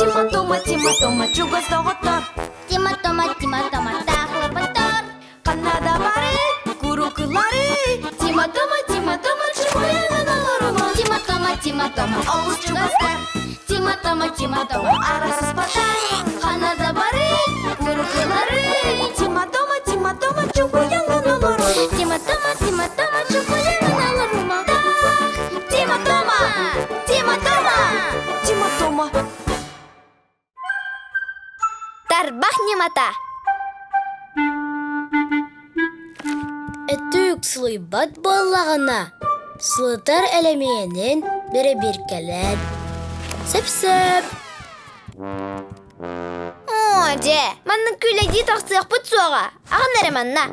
Тима-тома, чугас тоғыттар. Тима-тома, тақлы бұттар. Қанада бары, күрі-күлары. Тима-тома, чугаяған аларыма. Тима-тома, Ауыз чугастар. Тима-тома, Арасыз батар. Қанада бары, күрі-күлары. Тима-тома, чугаяған аларыма. Тима-тома, чукаяған аларыма. Тима-тома. Тарбах немата. Әттүк слыйбат боллағына. Слытар әлемиенен бірі біркелет. Сәп-сәп. Оде, манның күләді тақсық бұт соға. Ағын әріманна.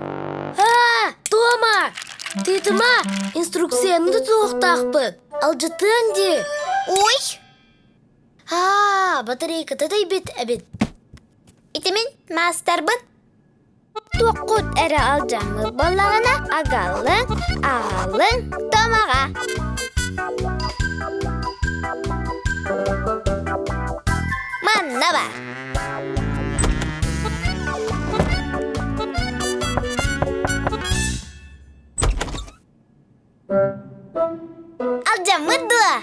Тома! Титыма инструкцияны тұқтақ бұд. Алжытын де. Ой! Батарейка тәдай бет әбет. Итімен мастар бұд. Тоққұт әрі алжамы боллағына ағалың томаға. Манна ба. Алжамы дуа.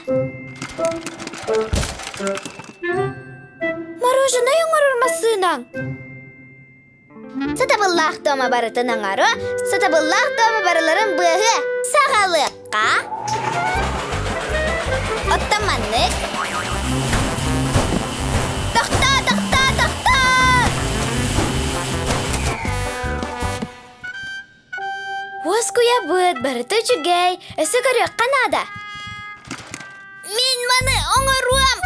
Мороженое ұрмасынан. Сатабыллақ тома барытының ары, сатабыллақ тома барыларын бұғы. Сағалыққа. Оттаманлық. Тоқта. Оскуя бұд барыты жүгей, әсі көрек қанада. Мен маны оңыруам.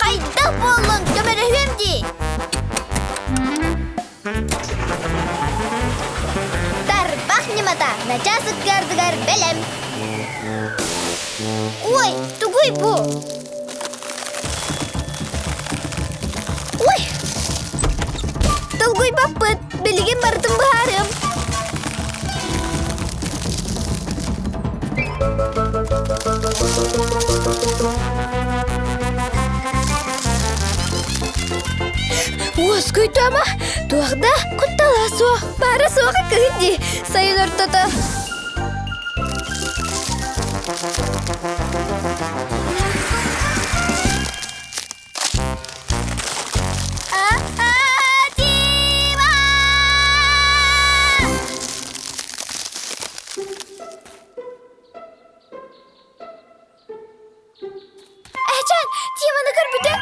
Қайда болың, көмірігімді. Тарбақ немата, начасық гардығар бәлем. Ой, тугуй бұ. Ой, тұлгуй баппыт, білген бардым бұхарым. Оскуй тома, туақда құттала соқ, бары соқы күйінде сайын ұртыды. Тима! Әчан, Тиманы көрбіді?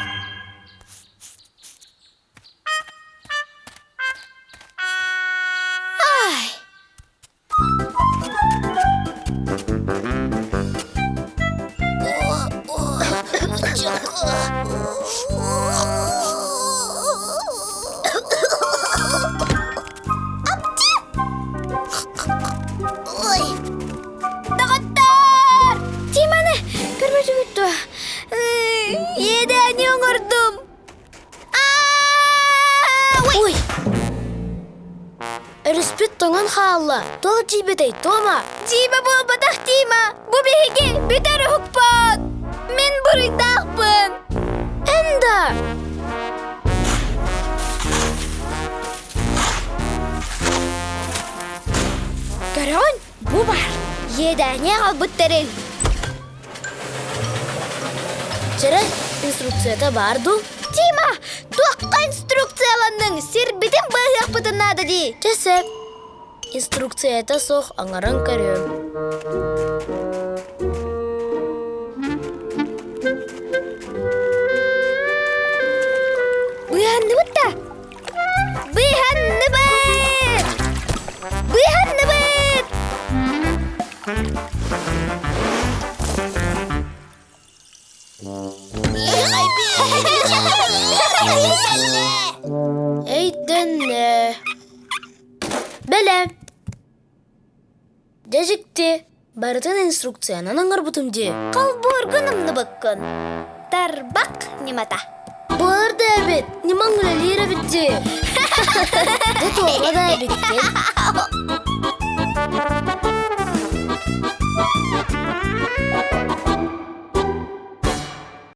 Тағаттар! Тиманы көрметі күтті. Еді әне оңырдым. Ой! Үріспет тоңын қағылы. Тоғы жейбетай, Тома. Жейбі бұл бадақ Тима. Бұл бейге бетәрі хүкпад. Мен бұрыдақпын. Әнді! Көрін, бұл бар. Еді әне қал бұттарың. Жәрі инструкцияда барду. Тима, туаққа инструкцияланның. Сер бітін бағық бұтынады де. Жәсіп. Инструкцияда соқ аңарың көрім. Бұйханны бұтта. Бұйханны бұт. Бұйханны бұт. Әйдінне. Бәлем. Дәжікті. Барытын инструкцияның аңыр бұтымде. Қалборғынымны бұққын. Тарбақ немата. Болар да әбет. Неман ғылалер әбетте. Дәт оға да әбеттен.